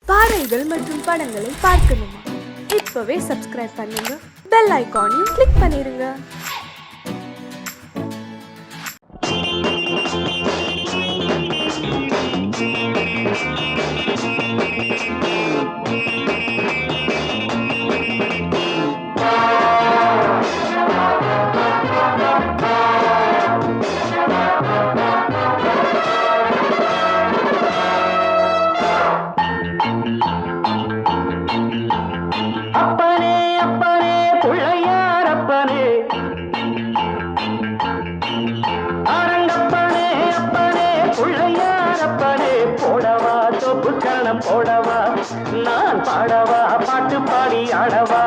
பாடல்கள் மற்றும் படங்களை பார்க்கணுமா? இப்பவே சப்ஸ்கிரைப் பண்ணுங்க, பெல் ஐகானையும் கிளிக் பண்ணிருங்க. போடவா நான் பாடவா பாட்டு பாடி ஆடவா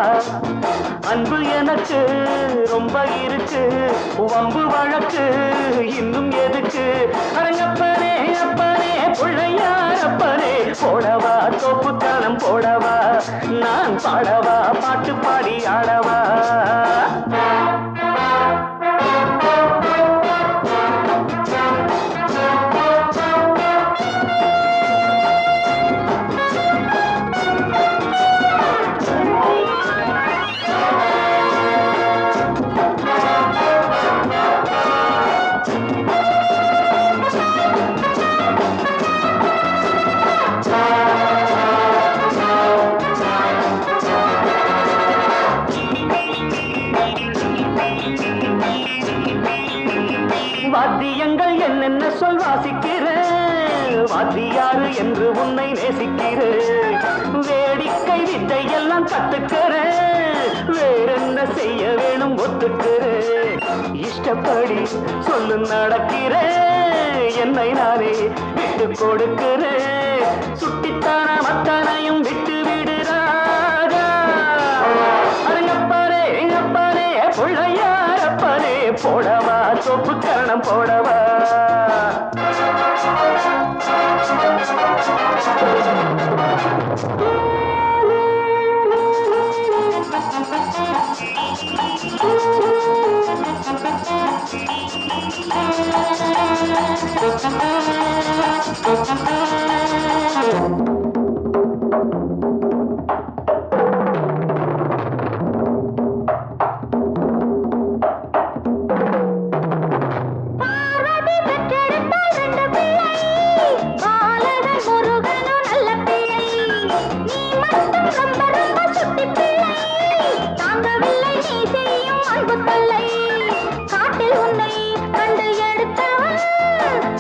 அன்பு எனக்கு ரொம்ப இருக்கு வம்பு வழக்கு இன்னும் எதுக்கு அரங்கப்பனே அப்பனே பிள்ளையார் அப்பனே போடவா தோப்பு கணம் போடவா நான் பாடவா பாட்டு பாடி ஆடவா வாத்தியங்கள் என்னென்ன சொல் வாசிக்கிறேன் வாத்தியாரு என்று உன்னை நேசிக்கிறேன் வேடிக்கை வித்தை எல்லாம் கத்துக்கிறேன் வேறென்ன செய்ய வேணும் ஒத்துக்கிறேன் இஷ்டப்படி சொல்லு நடக்கிறேன் என்னை நானே விட்டு கொடுக்கிறேன் சுட்டித்தான மத்தனையும் விட்டு விடுறாரா அரங்கப்பாரே எங்கப்பாரே பிள்ளையார் அப்பனே போடவா சொப்பு கரணம் போடவா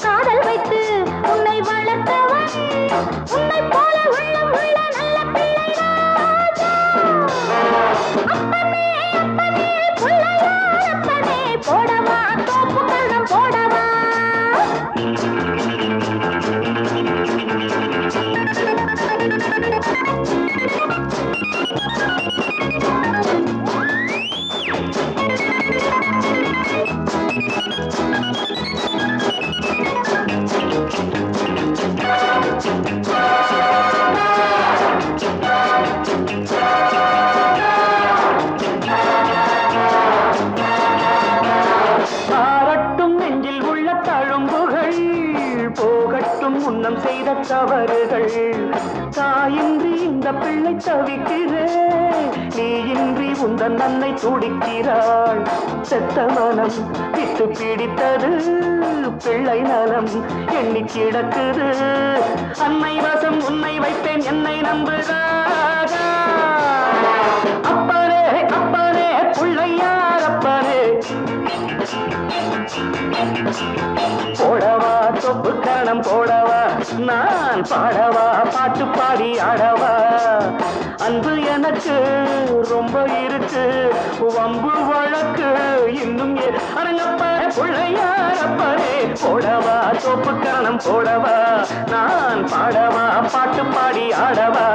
காதல் வைத்து உன்னை வளர்த்தவன் உன்னை போல உள்ளம் உள்ள நல்ல பிள்ளை ராஜா அப்பனே அப்பனே பிள்ளையார் அப்பனே போடவா தோப்பு கரணம் போடவா முன்னம் செய்த தவறுகள் தாயின்றி இந்த பிள்ளை தவிக்கிறேன் நீ இன்றி உந்தன் நன்னை துடிக்கிறாள் செத்த மனம் விட்டு பிடித்தது பிள்ளை நலம் எண்ணி கிடக்குது அன்னை வசம் உன்னை வைப்பேன் என்னை நம்புகிறாரா அப்பனே அப்பனே பிள்ளையார் அப்பனே போடவா தொப்பு கரணம் போடவா நான் பாடவா பாட்டு பாடி ஆடவா அன்பு எனக்கு ரொம்ப இருக்கு வம்பு வழக்கு இன்னும் அரங்கப்ப பிள்ளையார் அப்பனே போடவா தொப்பு கரணம் போடவா நான் பாடவா பாட்டு பாடி ஆடவா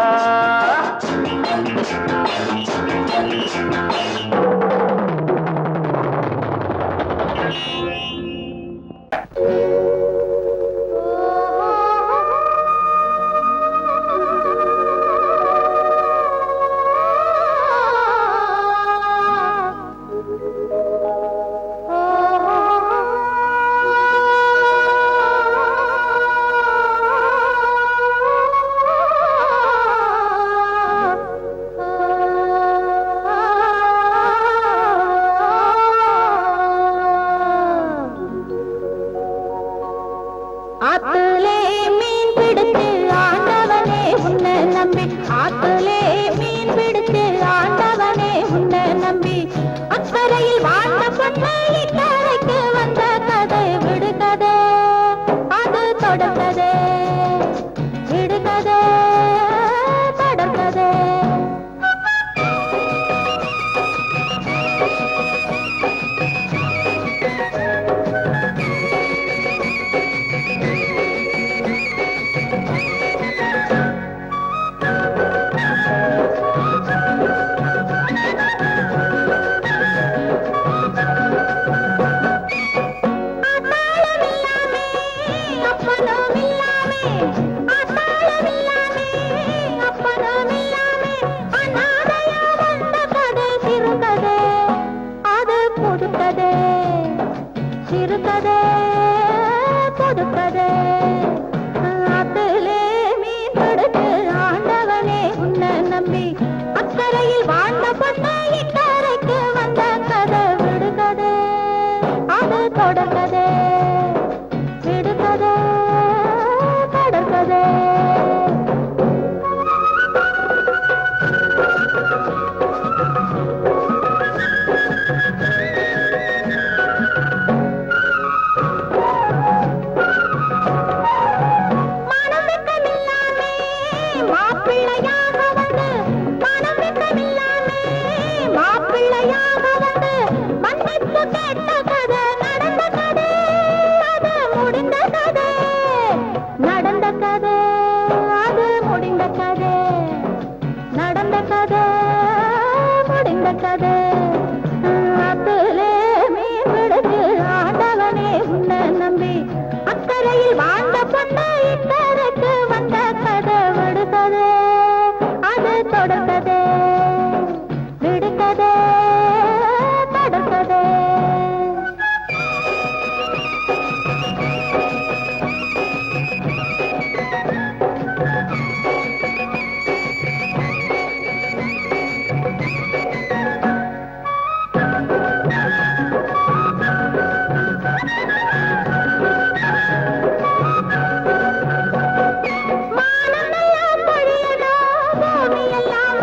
மாப்பிள்ளையாக வந்து மனம் வெட்கமில்லாமே மாப்பிள்ளையாக வந்து மன்னிப்பு கேட்ட கதை நடந்த கதை அது முடிந்த கதை நடந்த கதை அது முடிந்த கதை நடந்த கதை முடிந்த கதை அத்திலே மீன் பிடிச்சு ஆண்டவனே உன்னை நம்பி அக்கறையில் வாழ்ந்த பொண்ணு இக்கரைக்கு வந்த கதை விடுகதை அது தொடர்கதை விடுகதை தொடர்கதை மானமெல்லாம் பொழியணும் பூமியெல்லாம்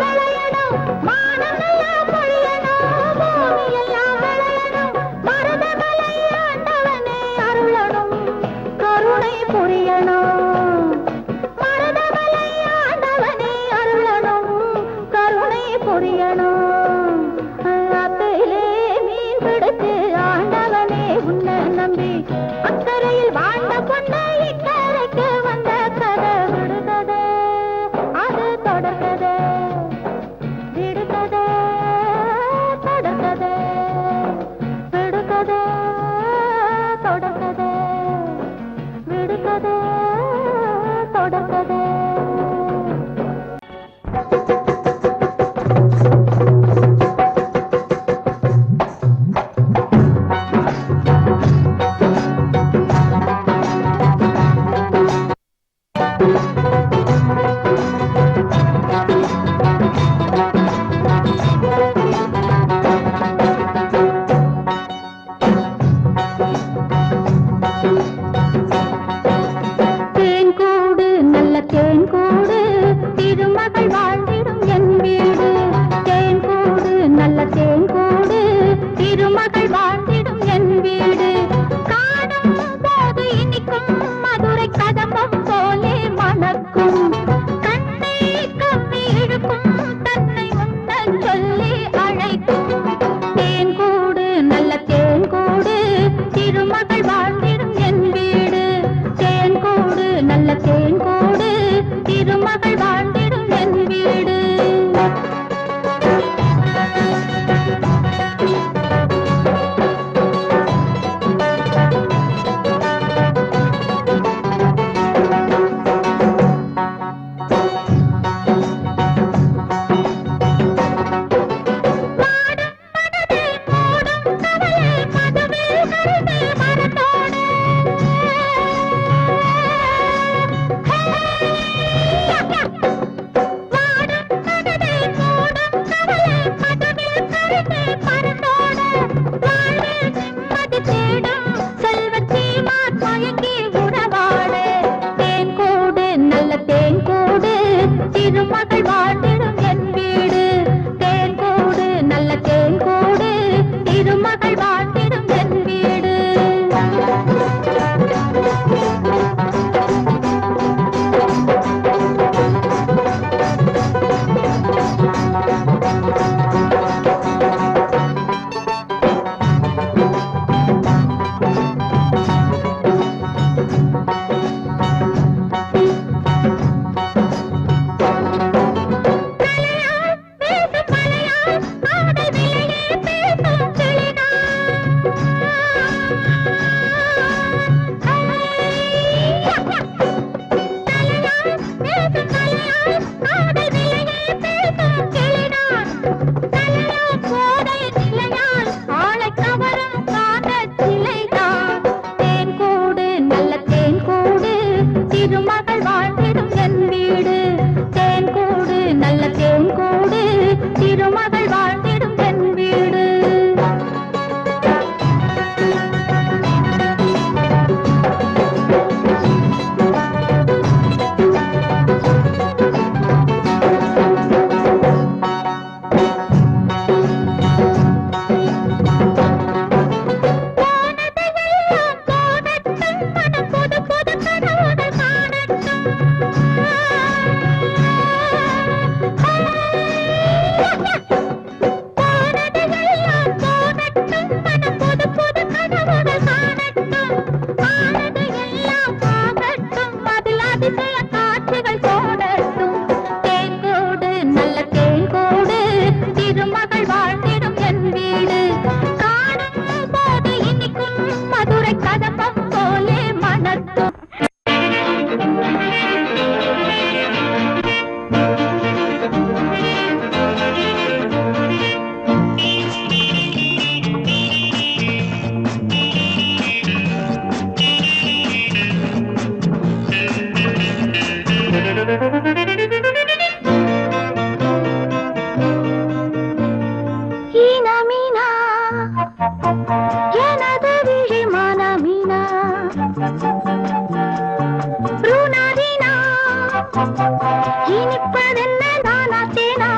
இனிப்பதென்ன நானா தேனா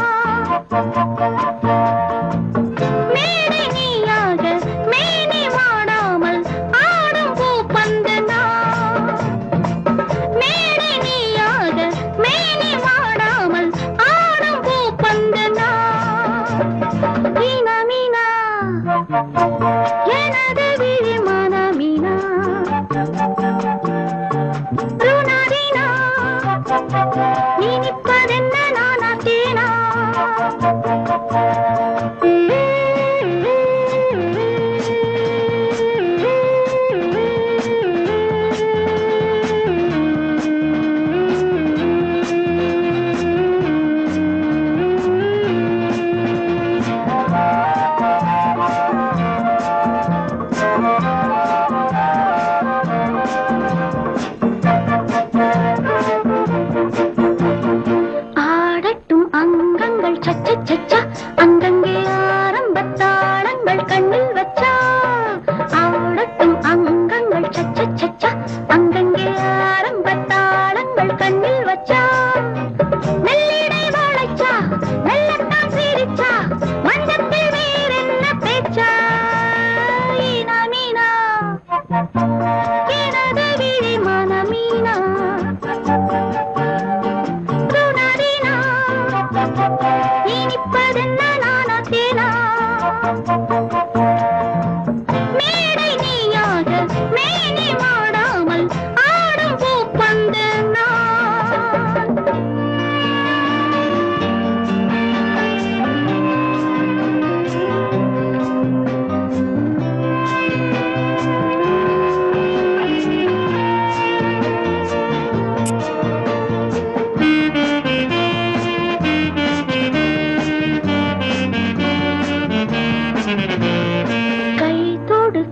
மேடை நீயாக மேனி மாடாமல் ஆடும் பூப்பந்து நான் மேடை நீயாக மேனி மாடாமல் ஆடும் பூப்பந்து நான் மீனா மீனா எனது விழி மனமீனா ருணரீனா இனிப்பதென்ன நானா தேனா ஆடட்டும் அங்கங்கள் சச்ச சச்சா அங்கங்கே ஆரம்பத்தாளங்கள் கண்ணில் வச்சா ஆடட்டும் அங்கங்கள் சச்ச சச்சா அங்கங்கே ஆரம்பத்தாளங்கள் கண்ணில் வச்சா மெல்லிடை வாழைச்சா மெல்லத்தான் சிரிச்சா மஞ்சத்தில் வேறென்ன பேச்சா ஈனா மீனா எனது விழி மனமீனா ருணரீனா இனிப்பதென்ன நானா தேனா மேடை நீயாக மேனி மாடாமல் ஆடும் பூப்பந்து நான்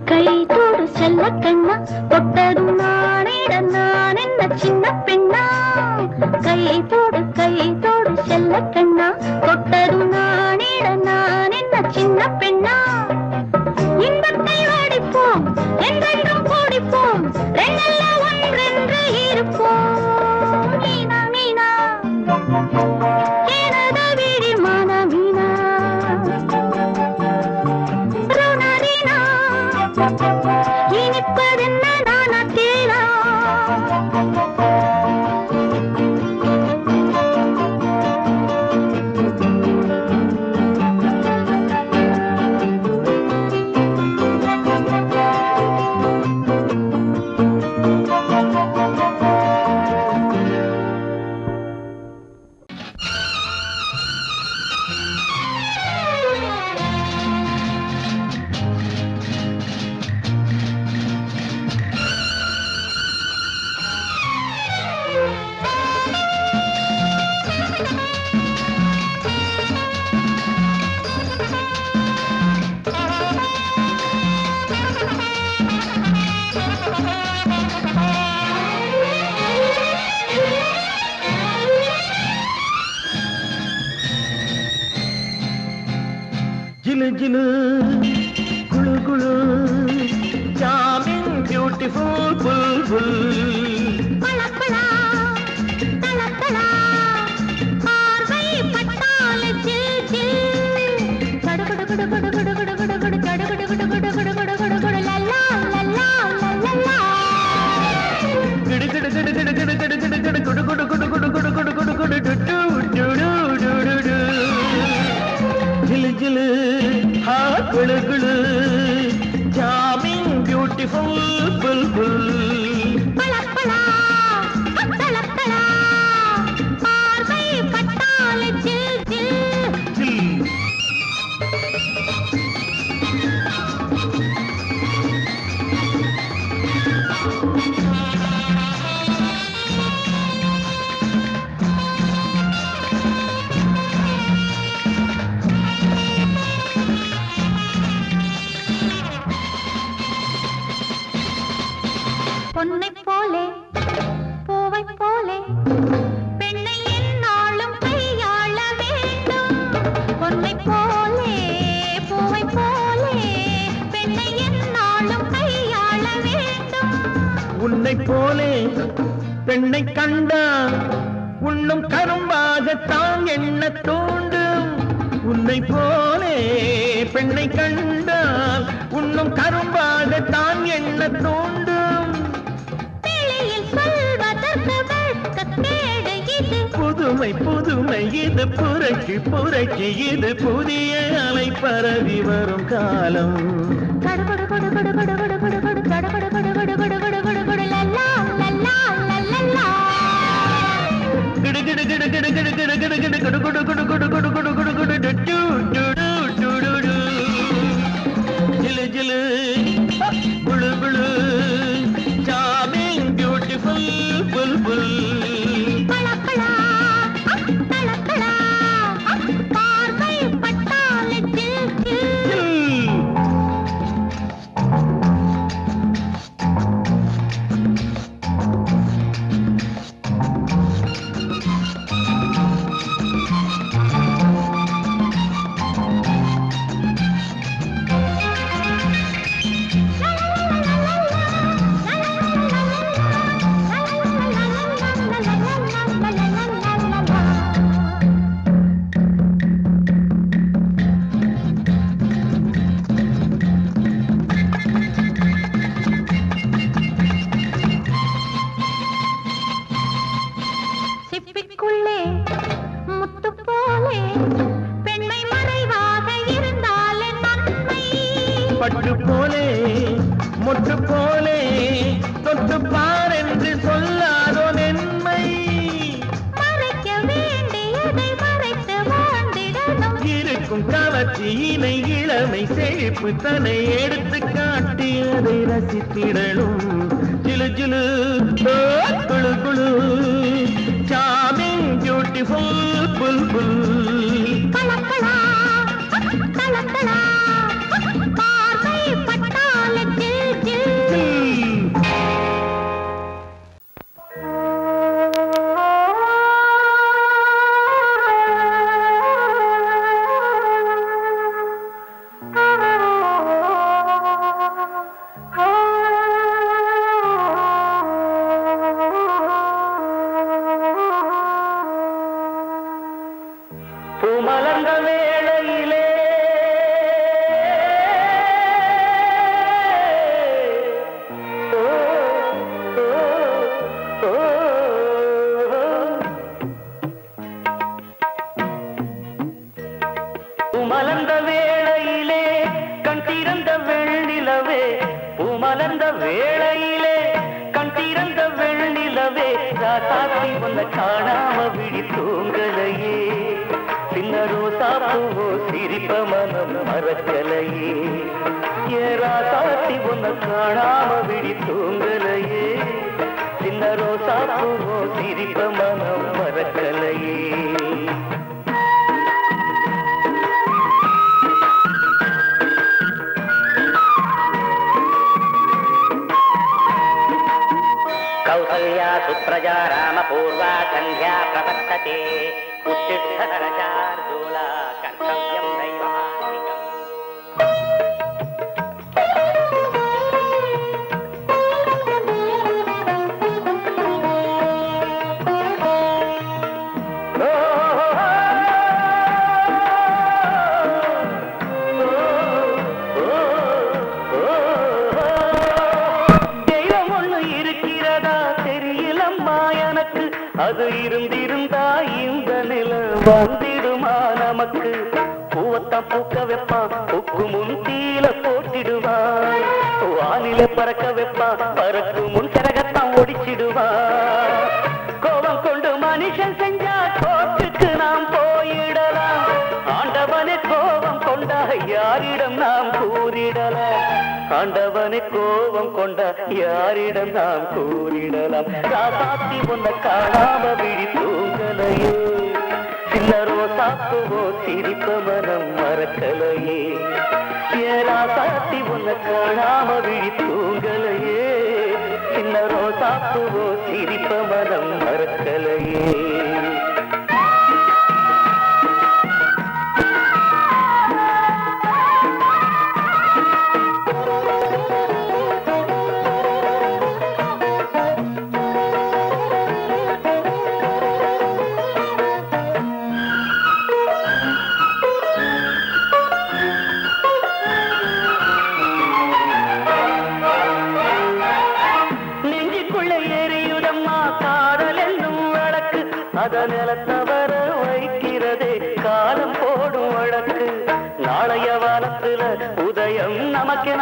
கை தோடு செல்ல கண்ணா தொட்டதும் நானேட நான் என்ன சின்ன பெண்ணா கை தோடு செல்ல கண்ணா தொட்டதும் நானேட நான் என்ன சின்ன பெண்ணா இன்பத்தை வாடிப்போம் என்றென்றும் கூடிப்போம் ரெண்டல்ல ஒன்றென்று இருப்போம் மீனா மீனா எனது விழி மனமீனா ருணரீனா இனிப்பதென்ன நானா தேனா जिलु जिलु गुलु गुलु चार्मिंग ब्यूटीफुल बुलबुल பலா பலா தலா தலா பார்வை பட்டால ஜில் ஜில் கடு கடு கடு கடு கடு கடு கடு கடு கடு கடு கடு கடு கடு கடு கடு கடு லல்லா லல்லா லல்லா கிடு கிடு கிடு கிடு கிடு கிடு கிடு கிடு குடு குடு குடு குடு குடு குடு குடு குடு டு டு டு டு டு டு जिलु जिलु हाथ गुलु गुलु चार्मिंग ब्यूटीफुल बुलबुल பலா பலா தலா தலா பார்வை பட்டால ஜில் ஜில் பொன்னை போலே பூவை போலே பெண்ணை என்னாலும் கையாள வேண்டும் பொன்னை போலே பூவை போலே பெண்ணை என்னாலும் கையாள வேண்டும் உன்னை போலே பெண்ணை கண்டா உன்னும் கரும்பாக கரும்பாகத்தான் எண்ண தோண்டும். உன்னை போலே பெண்ணை கண்டால் உன்னும் கரும்பாகத்தான் எண்ண தோண்டும். வெளியில் சொல்வதற்கு வெட்கக்கேடு இது. புதுமை புதுமை இது, புரட்சி புரட்சி இது, புதிய அலை பரவி வரும் காலம். கடுகுடு குடு குடு குடு குடு குடு குடு கடுகுடு குடு குடு குடு குடு குடு குடு லல்லா லல்லா லல்லா. கிடு கிடு கிடு கிடு கிடு கிடு கிடு கிடு குடு குடு குடு குடு குடு குடு குடு குடு டு டு டு டு டு டு. ஜிலு ஜிலு குளு குளு சாமிங் பியூட்டிஃபுல் புல் புல். பளபளா பளபளா பார்வை பட்டாலே ஜில் ஜில். சிப்பிக்குள்ளே முத்து போலே பெண்மை மறைவாக இருந்தாலே நன்மை. பட்டு போலே மொட்டு போலே தொட்டு பார் என்று சொல்லாதோ நன்மை. மறைக்க வேண்டியதை மறைத்து வாழ்ந்திடணும். இருக்கும் கவர்ச்சியினை இளமை செழிப்பு தன்னை எடுத்து காட்டி அதை ரசித்திடணும். ஜிலு ஜிலு ஓ, குளு குளு சாமிங் பியூட்டிஃபுல் புல் புல். பளபளா பளபளா பார்வை பட்டாலே ஜில் ஜில். பூமலர்ந்த வேளையிலே ஓ, ஓ, ஓ, பூமலர்ந்த வேளையிலே கண் திறந்த வெள்ளிலவே. பூமலர்ந்த வேளையிலே கண் திறந்த வெள்ளிலவே. ராசாத்தி உன்னை காணாம விழி தூங்கலையே. சின்ன ரோசா பூவோ சிரிப்ப மனம் மறக்கலையே. ஏ ராசாத்தி உன்னை காணாம விழி தூங்கலையே. சின்ன ரோசா பூவோ சிரிப்ப மனம் மறக்கலையே. कौसल्या सुप्रजा रामपूर्वा सन्ध्या प्रवर्तते. उत्तिष्ठ नरशार्दूला कर्तव्यं दैवमान्तिकम्. அது இருந்திருந்தா இந்த நில வந்திடுமா நமக்கு. பூவத்தான் பூக்க வைப்பான், பூக்கு முன் தீல போட்டிடுவான். வானில பறக்க வைப்பான், பறக்கு முன் கரகத்தான் ஒடிச்சிடுவான். கோபம் கொண்டு மனுஷன் செஞ்சா கோட்டுக்கு நாம் போயிடலாம். ஆண்டவனே கோபம் கொண்டா யாரிடம் நாம் கூறிடலாம். ஆண்டவனை கோபம் கொண்ட யாரிடம் நாம் கூறிடலாம். ராசாத்தி உன்னை காணாம விழி தூங்கலையே. சின்ன ரோசாப்புவோ சிரிப்ப மனம் மறக்கலையே. ஏ ராசாத்தி உன்னை காணாம விழி தூங்கலையே. சின்ன ரோசாப்புவோ சிரிப்ப மனம் மறக்கலையே.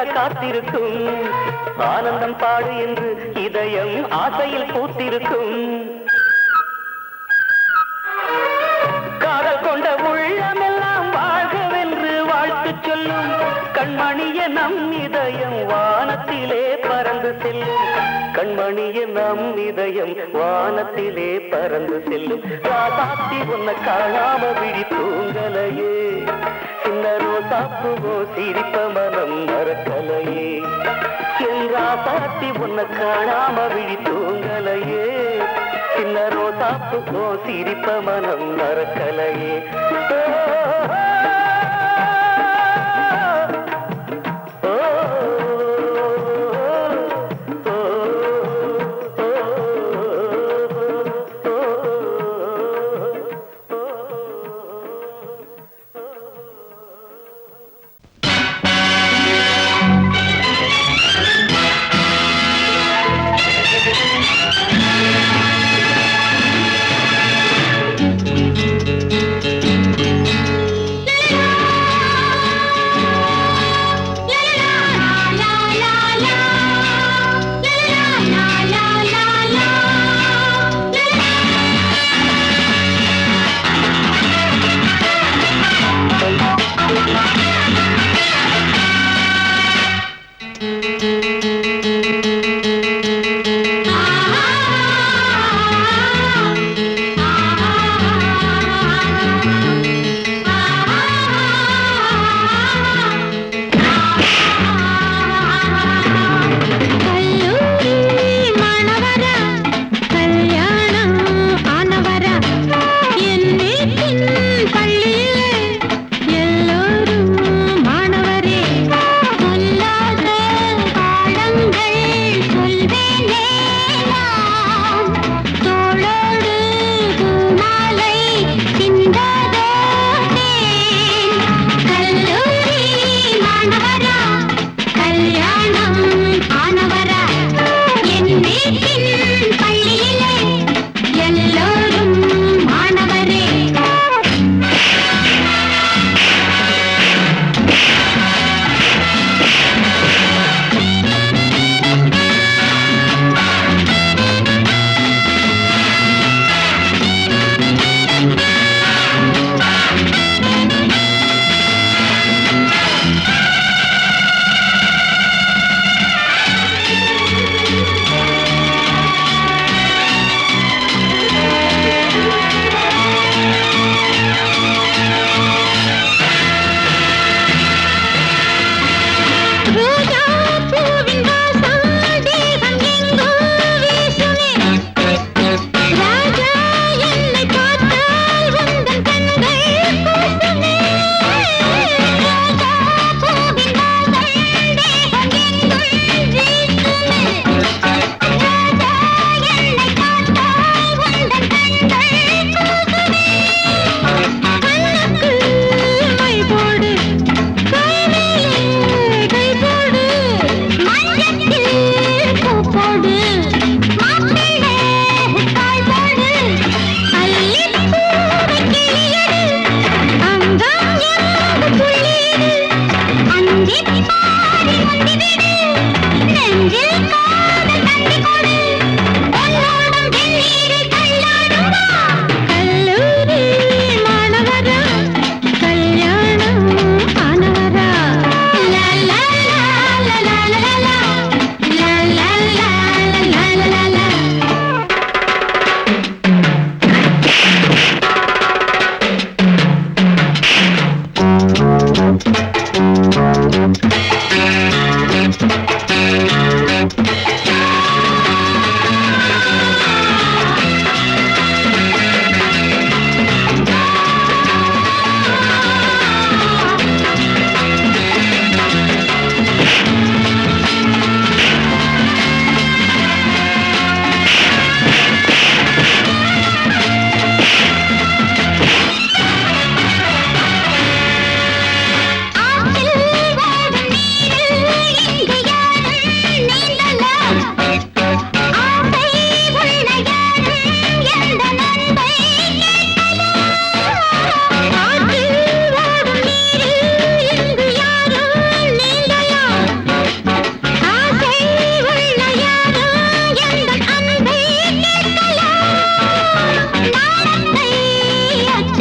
காத்திருக்கும் ஆனந்தம் பாடு என்று இதயம் ஆசையில் பூத்திருக்கும் காதல் கொண்ட உள்ளமெல்லாம் வாழ்கவென்று வாழ்த்து சொல்லும் கண்மணிய நம் இதயம் வானத்திலே பறந்து செல்லும் கண்மணிய நம் இதயம் வானத்திலே பறந்து செல்லும் ராதாத்தி உன்னை காணாம விழி தூங்கலையே சின்ன ரோசாப்புவோ சிரிப்ப மனம் மறக்கலையே என் ராதாத்தி உன்னை காணாம விழி தூங்கலையே சின்ன ரோசாப்புவோ சிரிப்ப மனம் மறக்கலையே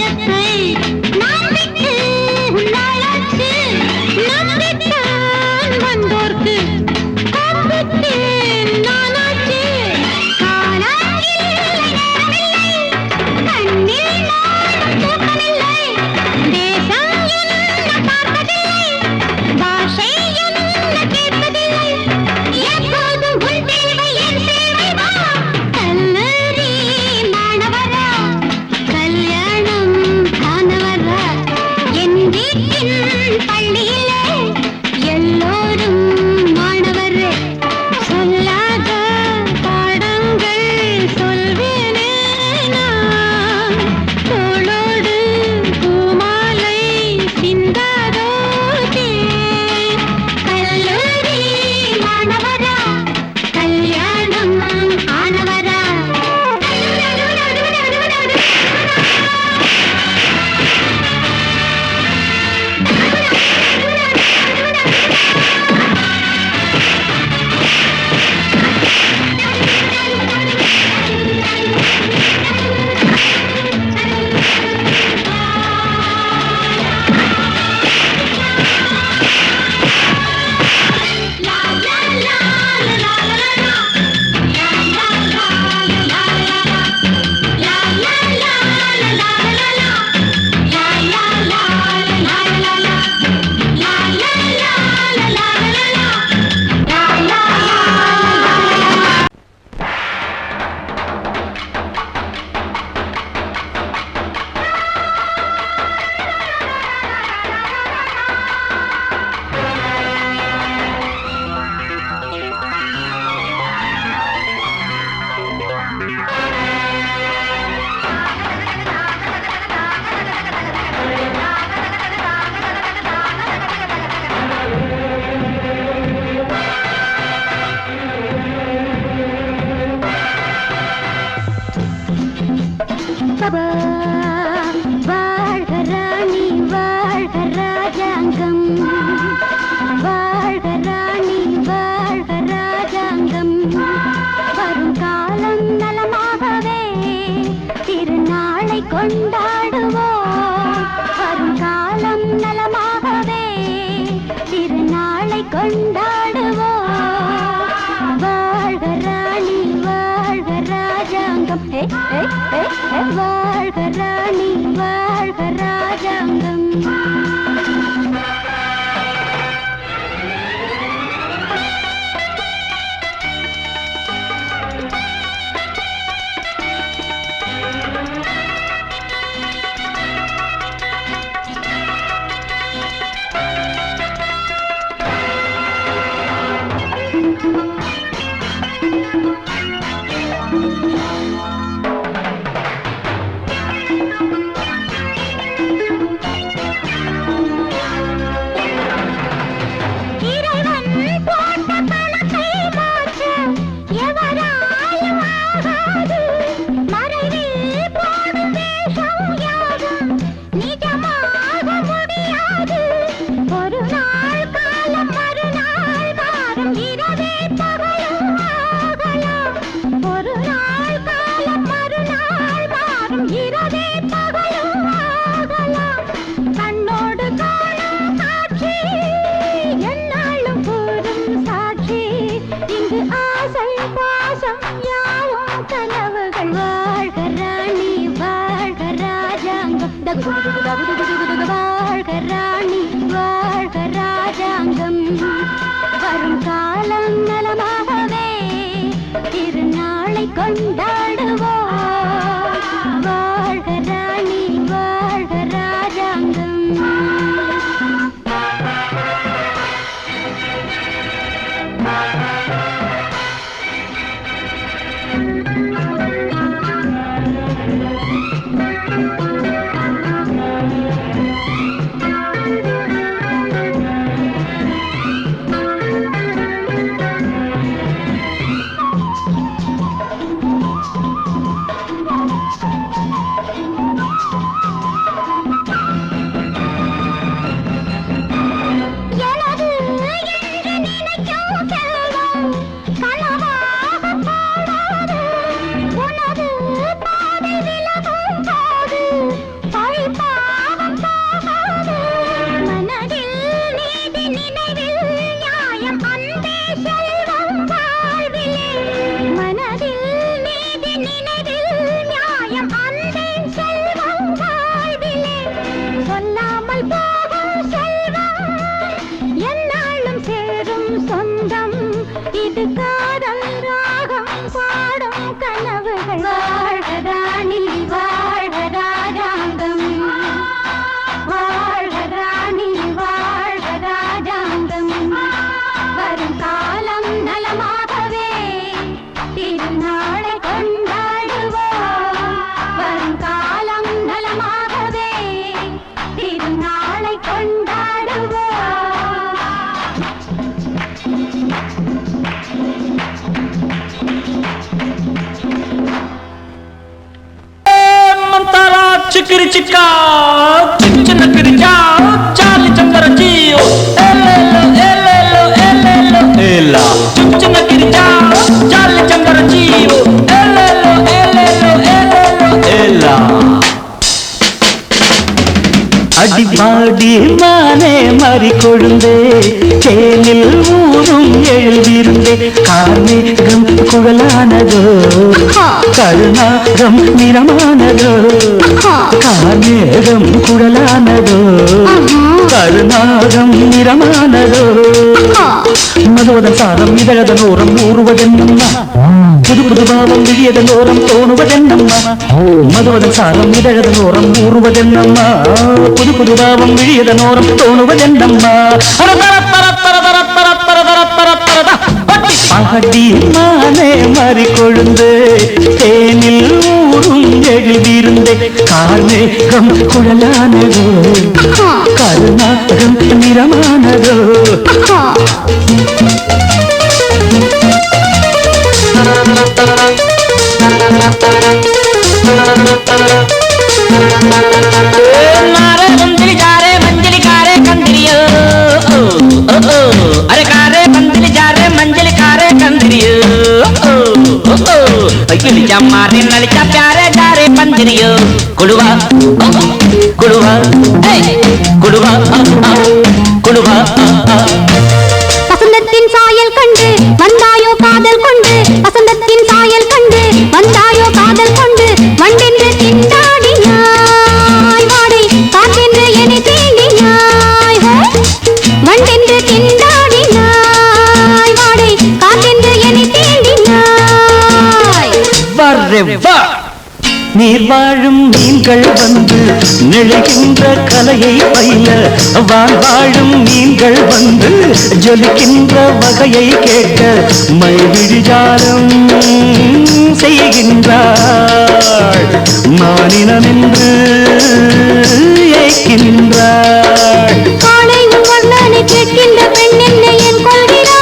மஞ்சத்தை நான் விட்டு நாளாச்சு நம்பித்தான் வந்தோர்க்கு காப்பிட்டேன் நானாச்சு காலாங்கில் கண்ணில் நாடும் தூக்கமில்லை தேசம் என்ன பார்ப்பதில்லை பாஷை என்ன கேட்பதில்லை எப்போதும் உன் தேவை என் தேவை வா கல்லூரி மாணவரா கல்யாணம் காணவரா என் வீட்டின் பள்ளியிலே எல்லோரும் மாணவரே சொல்லாத பாடங்கள் சொல்வேனே நான் தோளோடு பூமாலை சிந்தாதோ தேன் கல்லூரி மாணவரா கல்யாணம் ஆனவரா பபா வாழ்க ராணி வாழ்க ராஜாங்கம் வாழ்க ராணி வாழ்க ராஜாங்கம் வரும் காலம் நலமாகவே திருநாளை கொண்டாடுவோம் வரும் காலம் நலமாகவே திருநாளை கொண்டாடுவோம் வாழ்க ராணி வாழ்க ராஜாங்கம் வாழ்க ராணி வாழ்க ராஜாங்கம் வாழ்க ராணி வாழ்க ராஜாங்கம் வரும் காலம் நலமாகவே திருநாளை கொண்டாடுவோம் வாழ்க ராணி வாழ்க ராஜாங்கம் சொல்லாமல் போகும் செல்வம் என்னாலும் சேரும் சொந்தம் இது காதல் ராகம் பாடும் கனவுகள் வாழ்வதானி வாழ்வதாஜாங்கம் வாழ்வதானி வாழ்வதாஜாங்கம் வரும் காலம் நலமாகவே திருநாளை கொண்டாடுவோம் வரும் காலம் நலமாகவே திருநாளை கொண்டாடுவோம் चिकरी चिका चिकन किरिया चाली चंदर जियो एलेलो एलेलो एलेलो एला चिकन किरिया चाली चंदर जियो एलेलो एलेलो एलेलो एला அடிபாடி மானே மறிக்கொழுந்தே தேனில் ஊரும் எழுதிருந்தே கார்மேகம் குழலானதோ கருணாகம் நிறமானதோ கார்மேகம் குழலானதோ கருணாகம் நிறமானதோ மதுவதன் சாரம் இதழதன் ஓரம் ஊறுவதென்னம்மா புது புது பாவம் விழியதன் ஓரம் தோணுவதென்னம்மா மதுவதன் சாரம் இதழதன் ஓரம் ஊறுவதென்னம்மா புது புது பாவம் விழியதன் ஓரம் தோணுவதென்னம்மா பாடி மானே மறிக்கொழுந்து தேனில் ஊரும் எழுதியிருந்தே கார்மேகம் குழலானதோ கருணாகம் நிறமானதோ नारे मंदिर जा रे मंजिल कारे कंदरियो अरे कारे मंदिर जा रे मंजिल कारे कंदरियो किलिचा मारे नलिचा प्यारे जा रे पंजरियो कुड़वा कुड़वा कुड़वा कुड़वा வசந்தத்தின் சாயல் கண்டு வந்தாயோ காதல் கொண்டு வசந்தத்தின் சாயல் கண்டு வந்தாயோ காதல் கொண்டு வண்டென்று திண்டாடினாய் வாடை காற்றென்று என்னை தீண்டினாய் வண்டென்று திண்டாடினாய் வாடை காற்றென்று என்னை தீண்டினாய் வரே வா நீர் வாழும் மீன்கள் வந்து நெழுகின்ற கலையை பயில வான் வாழும் மீன்கள் வந்து ஜொலிக்கின்ற வகையை கேட்க மைவிழிஜாலம் செய்கின்றாள் மானினம் என்று ஏற்கின்றாள் காலை வண்ணனை கேட்கின்ற பெண் என்னை என் கொள்கிறாள்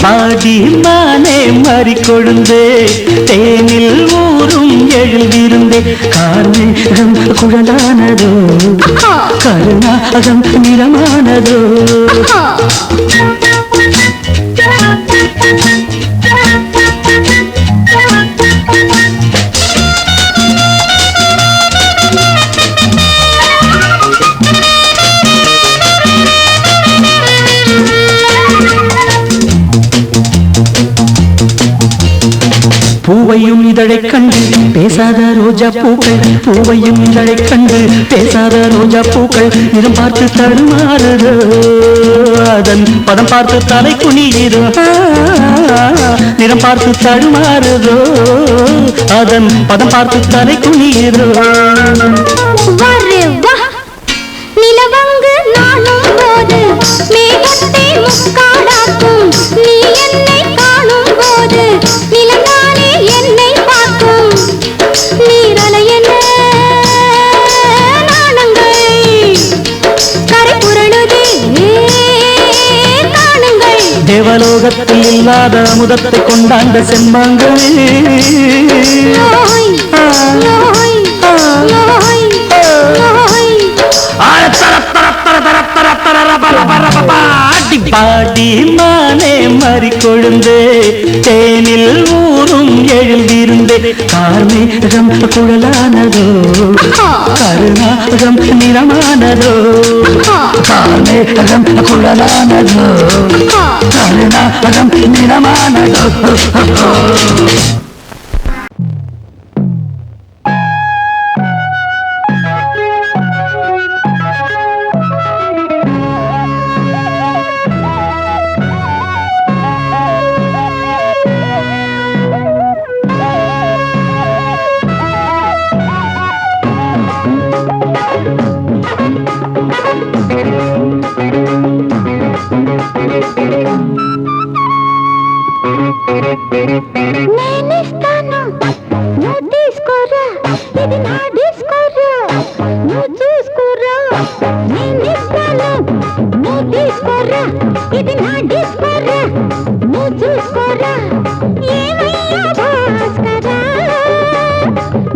பாடி மானே மறிக்கொழுந்தே தேனில் ஊரும் எழுதிருந்தே கார்மேகம் குழலானதோ கருணாகம் நிறமானதோ பூவையும் இதழைக் கண்டு பேசாத ரோஜா பூக்கள் பூவையும் இதழைக் கண்டு பேசாத ரோஜா பூக்கள் நிறம் பார்த்து தடுமாறுதோ அதன் பதம் பார்த்து தலை குனியுதோ நிறம் பார்த்து தடுமாறுதோ அதன் பதம் பார்த்து தலை குனியுதோ நிலவங்கு நானும் போது மேகத்தை முக்காடாக்கும் நீ என்னை காணும் போது நிலந்தானே என்னை பார்க்கும் நீரலை என்ன நாணங்கள் கரை புரளுதே காணுங்கள் தேவலோகத்தில் இல்லாத அமுதத்தை கொண்டாண்ட செம்பாங்களே பாடி மானே மறிக்கொழுந்தே தேனில் ஊரும் எழுதிருந்தே கார்மேகம் குழலானதோ கருணாகம் நிறமானதோ கார்மேகம் குழலானதோ கருணாகம் యజమానుడు నేనిస్తాను నువ్వు తీసుకోరా ఇది నా డిస్కోరా నువ్వు చూసుకోరా నేనిస్తాను నువ్వు తీసుకోరా ఇది నా డిస్కోరా నువ్వు చూసుకోరా ఏమయ్యా భాస్కరా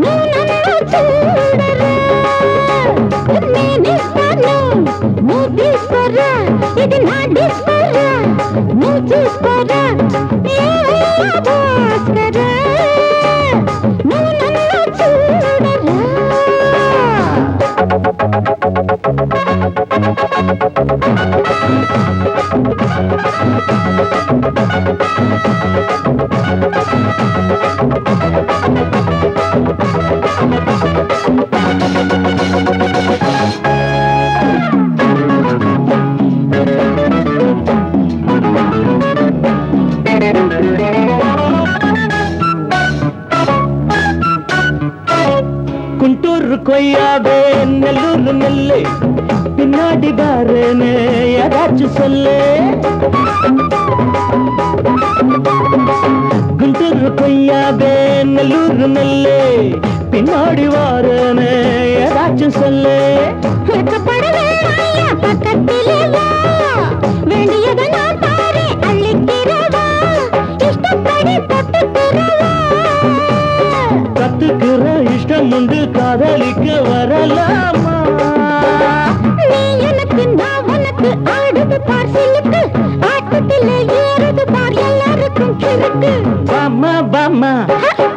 నువ్వు నన్ను చూడరా నేనిస్తాను నువ్వు తీసుకోరా ఇది నా డిస్కోరా నువ్వు చూసుకోరా ఏమయ్యా భాస్కరా నువ్వు నన్ను చూడరా குண்டூர் கொய்யாவே நெல்லூர் நெல்லு பின்னாடி பாருன்னு ஏதாச்சும் சொல்லு குண்டூர் கொய்யாவே நெல்லூர் நெல்லு பின்னாடி வாருன்னு ஏதாச்சும் சொல்லு வெட்கப்படவே ஐயா பக்கத்திலே வா வேண்டியதை நான் தாரேன் அள்ளிக்கிறவா இஷ்டப்படி தொட்டுக்கிறவா கத்துக்கிற இஷ்டம் உண்டு காதலிக்க வரலாமா நீ எனக்கு நான் உனக்கு ஆடுது பார் சிலுக்கு ஆட்டத்திலே ஏறுது பார் எல்லாருக்கும் கிழக்கு பாமா பாமா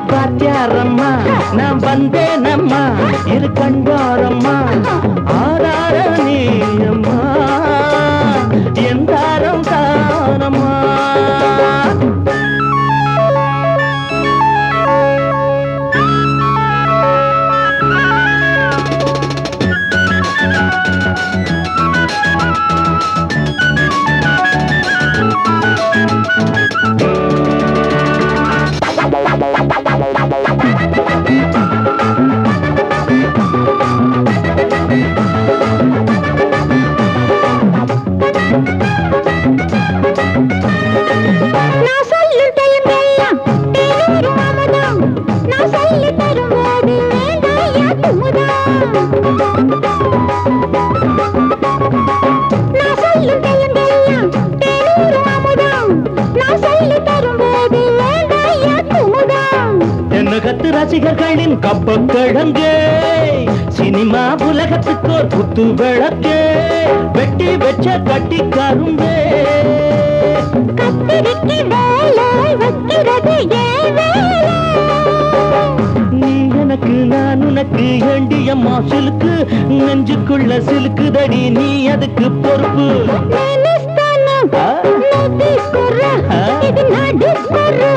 பாத்தியாரம்மா நான் வந்தேனம்மா இரு கண்டாரம்மா ஆரார நீயம்மா எந்தாரம் தானம்மா நான் சொல்லும் டைமெல்லாம் தேனூரும் அமுதம் நான் சொல்லி தரும்போது வேண்டாயா குமுதம் நான் சொல்லும் டைமெல்லாம் தேனூரும் அமுதம் நான் சொல்லி தரும்போது வேண்டாயா குமுதம் தென்னகத்து ரசிகர்களின் கப்ப கிழங்கு சினிமா உலகத்துக்கு ஒரு குத்து விளக்கு வெட்டி வச்ச கட்டி கரும்பு கத்திரிக்கு வேலை வைக்கிறது ஏன் வேலை நீ எனக்கு நான் உனக்கு ஏண்டியம்மா சிலுக்கு நெஞ்சுக்குள்ள சிலுக்குதடி நீ அதுக்கு பொறுப்பு నేనిస్తాను నువ్వు తీసుకోరా ఇది నా డిస్కోరా